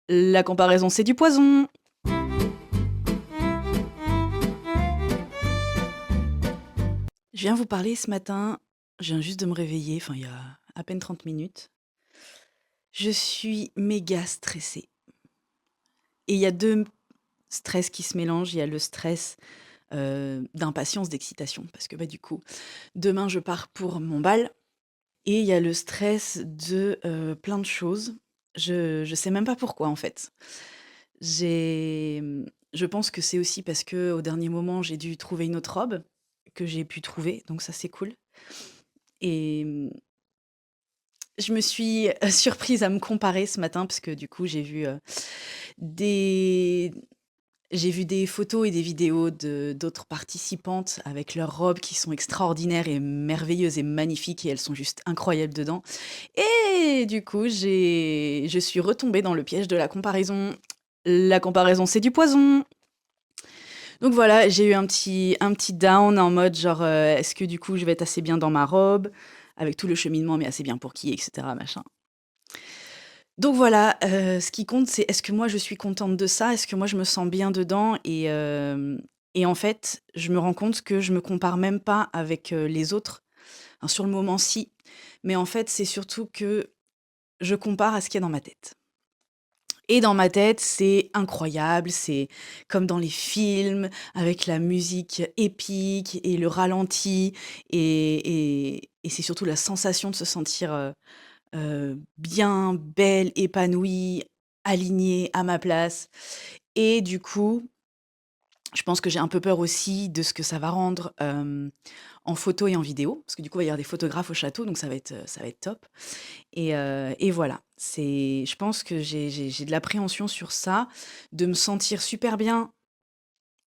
La comparaison, c'est du poison. Je viens vous parler ce matin, je viens juste de me réveiller, enfin il y a à peine 30 minutes. Je suis méga stressée. Et il y a deux stress qui se mélangent. Il y a le stress d'impatience, d'excitation, parce que du coup, demain je pars pour mon bal. Et il y a le stress de plein de choses. Je sais même pas pourquoi en fait. Je pense que c'est aussi parce que au dernier moment, j'ai dû trouver une autre robe que j'ai pu trouver, donc ça c'est cool. Et je me suis surprise à me comparer ce matin parce que du coup, des j'ai vu des photos et des vidéos de d'autres participantes avec leurs robes qui sont extraordinaires et merveilleuses et magnifiques et elles sont juste incroyables dedans. Et du coup, je suis retombée dans le piège de la comparaison. La comparaison, c'est du poison. Donc voilà, j'ai eu un petit down en mode genre, est-ce que du coup je vais être assez bien dans ma robe? Avec tout le cheminement, mais assez bien pour qui, et cetera, machin. Donc voilà, ce qui compte, c'est est-ce que moi je suis contente de ça? Est-ce que moi je me sens bien dedans? Et en fait, je me rends compte que je me compare même pas avec, les autres. Enfin, sur le moment, si, mais en fait, c'est surtout que je compare à ce qu'il y a dans ma tête. Et dans ma tête, c'est incroyable, c'est comme dans les films, avec la musique épique et le ralenti et c'est surtout la sensation de se sentir, bien, belle, épanouie, alignée, à ma place et du coup, je pense que j'ai un peu peur aussi de ce que ça va rendre, en photo et en vidéo. Parce que du coup, il va y avoir des photographes au château, donc ça va être top et voilà. Je pense que j'ai de l'appréhension sur ça, de me sentir super bien,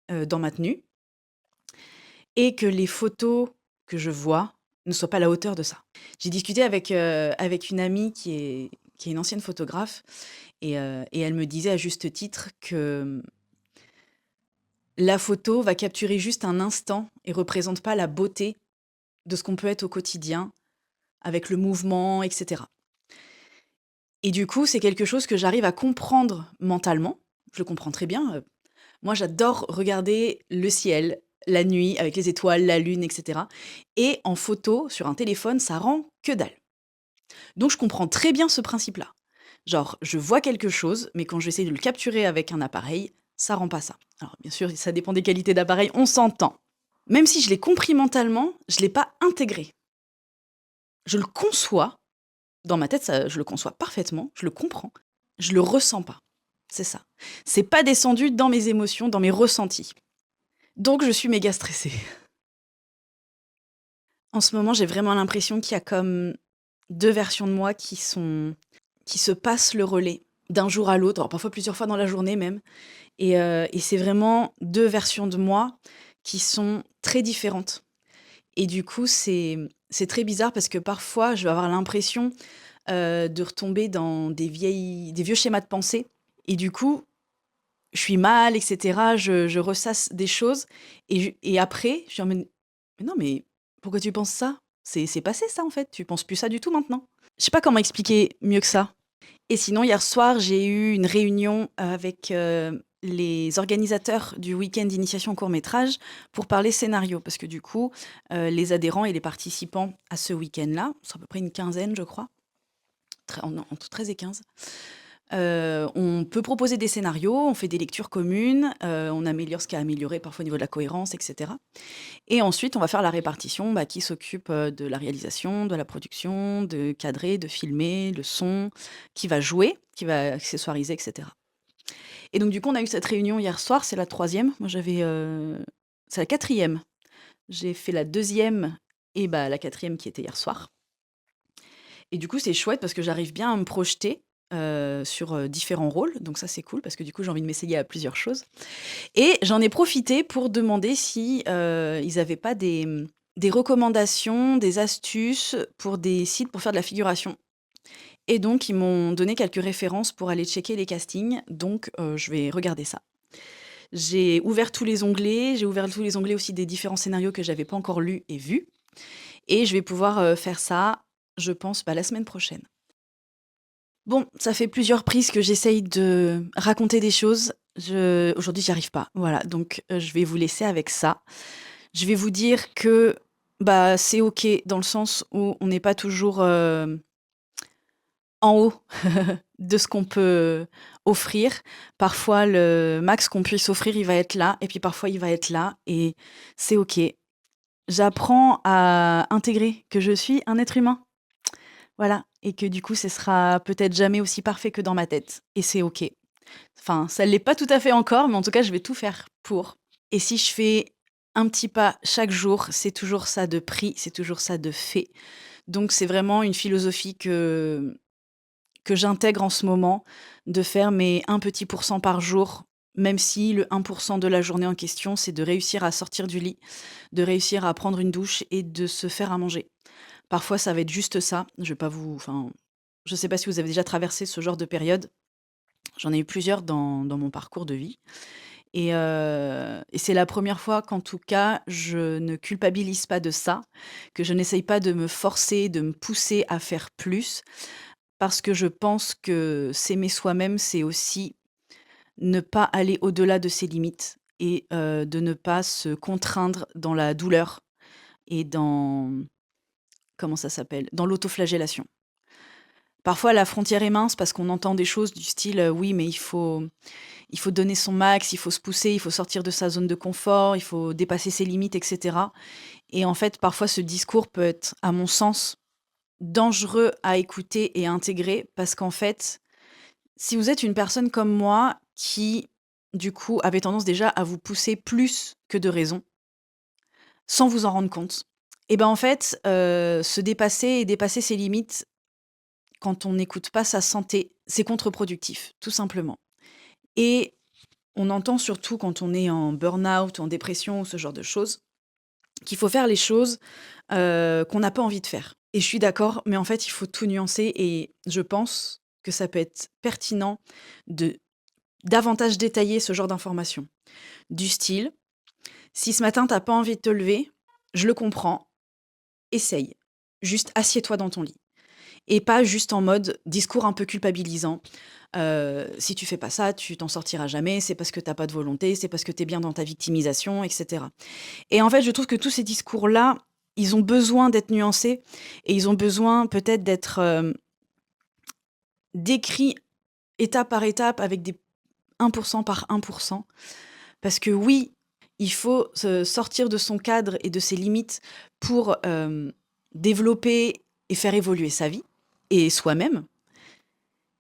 dans ma tenue et que les photos que je vois ne soient pas à la hauteur de ça. J'ai discuté avec une amie qui est une ancienne photographe et elle me disait à juste titre que, la photo va capturer juste un instant et représente pas la beauté de ce qu'on peut être au quotidien, avec le mouvement et cetera. Et du coup, c'est quelque chose que j'arrive à comprendre mentalement. Je le comprends très bien, moi j'adore regarder le ciel, la nuit avec les étoiles, la lune et cetera et en photo, sur un téléphone, ça rend que dalle. Donc je comprends très bien ce principe-là. Genre, je vois quelque chose, mais quand j'essaie de le capturer avec un appareil, ça rend pas ça. Alors bien sûr, ça dépend des qualités d'appareil, on s'entend. Même si je l'ai compris mentalement, je l'ai pas intégré. Je le conçois, dans ma tête, ça je le conçois parfaitement, je le comprends, je le ressens pas. C'est ça. C'est pas descendu dans mes émotions, dans mes ressentis. Donc je suis méga stressée. En ce moment, j'ai vraiment l'impression qu'il y a comme 2 versions de moi qui se passent le relais d'un jour à l'autre, alors parfois plusieurs fois dans la journée même et c'est vraiment 2 versions de moi qui sont très différentes et du coup, c'est très bizarre parce que parfois, je vais avoir l'impression, de retomber dans des vieux schémas de pensée et du coup, je suis mal et cetera, je ressasse des choses et après, je suis en mode: «Mais non, mais pourquoi tu penses ça? C'est passé ça, en fait, tu penses plus ça du tout maintenant». Je sais pas comment expliquer mieux que ça. Et sinon, hier soir, j'ai eu une réunion avec, les organisateurs du week-end d'initiation au court-métrage pour parler scénario. Parce que du coup, les adhérents et les participants à ce week-end-là, c'est à peu près une quinzaine, je crois, entre 13 et 15. On peut proposer des scénarios, on fait des lectures communes, on améliore ce qu'il y a à améliorer parfois au niveau de la cohérence et cetera et ensuite on va faire la répartition, qui s'occupe, de la réalisation, de la production, de cadrer, de filmer, le son, qui va jouer, qui va accessoiriser et cetera et donc du coup, on a eu cette réunion hier soir, c'est la troisième. Moi c'est la quatrième. J'ai fait la deuxième et la quatrième qui était hier soir et du coup, c'est chouette parce que j'arrive bien à me projeter, sur, différents rôles, donc ça, c'est cool parce que du coup, j'ai envie de m'essayer à plusieurs choses et j'en ai profité pour demander si, ils avaient pas des recommandations, des astuces pour des sites pour faire de la figuration et donc ils m'ont donné quelques références pour aller checker les castings, donc je vais regarder ça. J'ai ouvert tous les onglets aussi des différents scénarios que j'avais pas encore lus et vus et je vais pouvoir, faire ça, je pense, la semaine prochaine. Bon, ça fait plusieurs prises que j'essaye de raconter des choses. Aujourd'hui, j'y arrive pas. Voilà, donc je vais vous laisser avec ça. Je vais vous dire que bah, c'est OK dans le sens où on n'est pas toujours en haut de ce qu'on peut offrir. Parfois, le max qu'on puisse offrir, il va être là, et puis parfois, il va être là, et c'est OK. J'apprends à intégrer que je suis un être humain. Voilà, et que du coup, ce sera peut-être jamais aussi parfait que dans ma tête, et c'est OK. Enfin, ça l'est pas tout à fait encore, mais en tout cas, je vais tout faire pour. Et si je fais un petit pas chaque jour, c'est toujours ça de pris, c'est toujours ça de fait. Donc c'est vraiment une philosophie que j'intègre en ce moment, de faire mes 1 petit pourcent par jour, même si le 1% de la journée en question, c'est de réussir à sortir du lit, de réussir à prendre une douche et de se faire à manger. Parfois, ça va être juste ça. Je vais pas vous enfin, je sais pas si vous avez déjà traversé ce genre de période. J'en ai eu plusieurs dans mon parcours de vie, et c'est la première fois qu'en tout cas, je ne culpabilise pas de ça, que je n'essaye pas de me forcer, de me pousser à faire plus, parce que je pense que s'aimer soi-même, c'est aussi ne pas aller au-delà de ses limites, et de ne pas se contraindre dans la douleur et dans comment ça s'appelle? Dans l'autoflagellation. Parfois, la frontière est mince parce qu'on entend des choses du style, «Oui, mais il faut donner son max, il faut se pousser, il faut sortir de sa zone de confort, il faut dépasser ses limites» et cetera, et en fait, parfois, ce discours peut être, à mon sens, dangereux à écouter et à intégrer, parce qu'en fait, si vous êtes une personne comme moi qui, du coup, avait tendance déjà à vous pousser plus que de raison, sans vous en rendre compte, et ben, en fait, se dépasser et dépasser ses limites quand on n'écoute pas sa santé, c'est contre-productif, tout simplement, et on entend surtout quand on est en burn-out, en dépression ou ce genre de choses, qu'il faut faire les choses, qu'on n'a pas envie de faire, et je suis d'accord, mais en fait, il faut tout nuancer, et je pense que ça peut être pertinent de davantage détailler ce genre d'informations. Du style: «Si ce matin, t'as pas envie de te lever, je le comprends, essaye. Juste assieds-toi dans ton lit». Et pas juste en mode discours un peu culpabilisant. Si tu fais pas ça, tu t'en sortiras jamais, c'est parce que t'as pas de volonté, c'est parce que tu es bien dans ta victimisation, et cetera. Et en fait, je trouve que tous ces discours-là, ils ont besoin d'être nuancés, et ils ont besoin peut-être d'être, décrits étape par étape avec des 1 par 1. Parce que oui, il faut se sortir de son cadre et de ses limites pour, développer et faire évoluer sa vie et soi-même.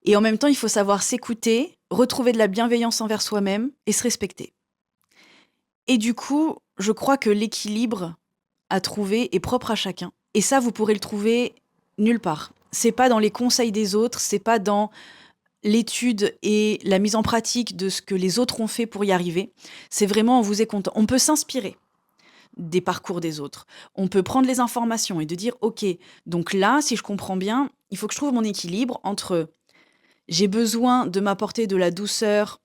Et en même temps, il faut savoir s'écouter, retrouver de la bienveillance envers soi-même et se respecter. Et du coup, je crois que l'équilibre à trouver est propre à chacun. Et ça, vous pourrez le trouver nulle part. C'est pas dans les conseils des autres, c'est pas dans l'étude et la mise en pratique de ce que les autres ont fait pour y arriver. C'est vraiment en vous écoutant. On peut s'inspirer des parcours des autres. On peut prendre les informations et de dire, OK, donc là, si je comprends bien, il faut que je trouve mon équilibre entre j'ai besoin de m'apporter de la douceur,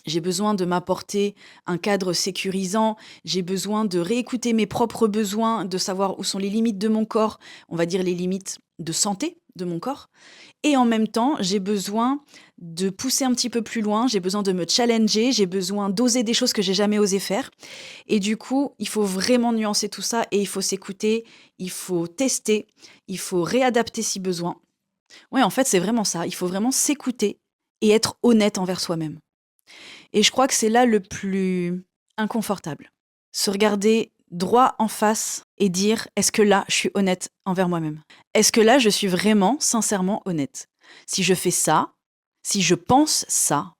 j'ai besoin de m'apporter un cadre sécurisant, j'ai besoin de réécouter mes propres besoins, de savoir où sont les limites de mon corps, on va dire les limites de santé de mon corps. Et en même temps, j'ai besoin de pousser un petit peu plus loin, j'ai besoin de me challenger, j'ai besoin d'oser des choses que j'ai jamais osé faire. Et du coup, il faut vraiment nuancer tout ça, et il faut s'écouter, il faut tester, il faut réadapter si besoin. Ouais, en fait, c'est vraiment ça. Il faut vraiment s'écouter et être honnête envers soi-même. Et je crois que c'est là le plus inconfortable. Se regarder droit en face et dire: «Est-ce que là, je suis honnête envers moi-même? Est-ce que là, je suis vraiment, sincèrement honnête? Si je fais ça, si je pense ça,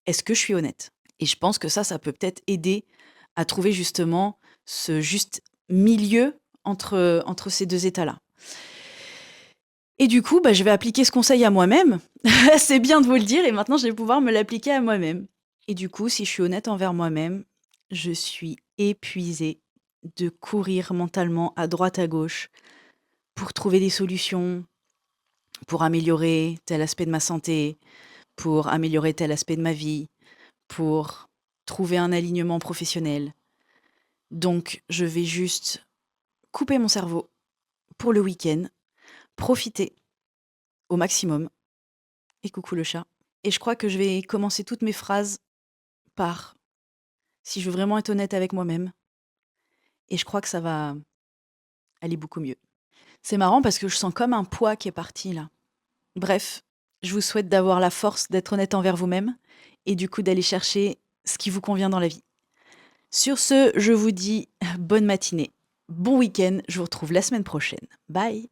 est-ce que je suis honnête?» Et je pense que ça peut peut-être aider à trouver justement ce juste milieu entre ces 2 états-là. Et du coup, bah, je vais appliquer ce conseil à moi-même. C'est bien de vous le dire, et maintenant je vais pouvoir me l'appliquer à moi-même. Et du coup, si je suis honnête envers moi-même, je suis épuisée de courir mentalement à droite à gauche pour trouver des solutions, pour améliorer tel aspect de ma santé, pour améliorer tel aspect de ma vie, pour trouver un alignement professionnel. Donc, je vais juste couper mon cerveau pour le week-end, profiter au maximum, et coucou le chat. Et je crois que je vais commencer toutes mes phrases par si je veux vraiment être honnête avec moi-même et je crois que ça va aller beaucoup mieux. C'est marrant parce que je sens comme un poids qui est parti là. Bref, je vous souhaite d'avoir la force d'être honnête envers vous-même et du coup d'aller chercher ce qui vous convient dans la vie. Sur ce, je vous dis bonne matinée, bon week-end, je vous retrouve la semaine prochaine. Bye!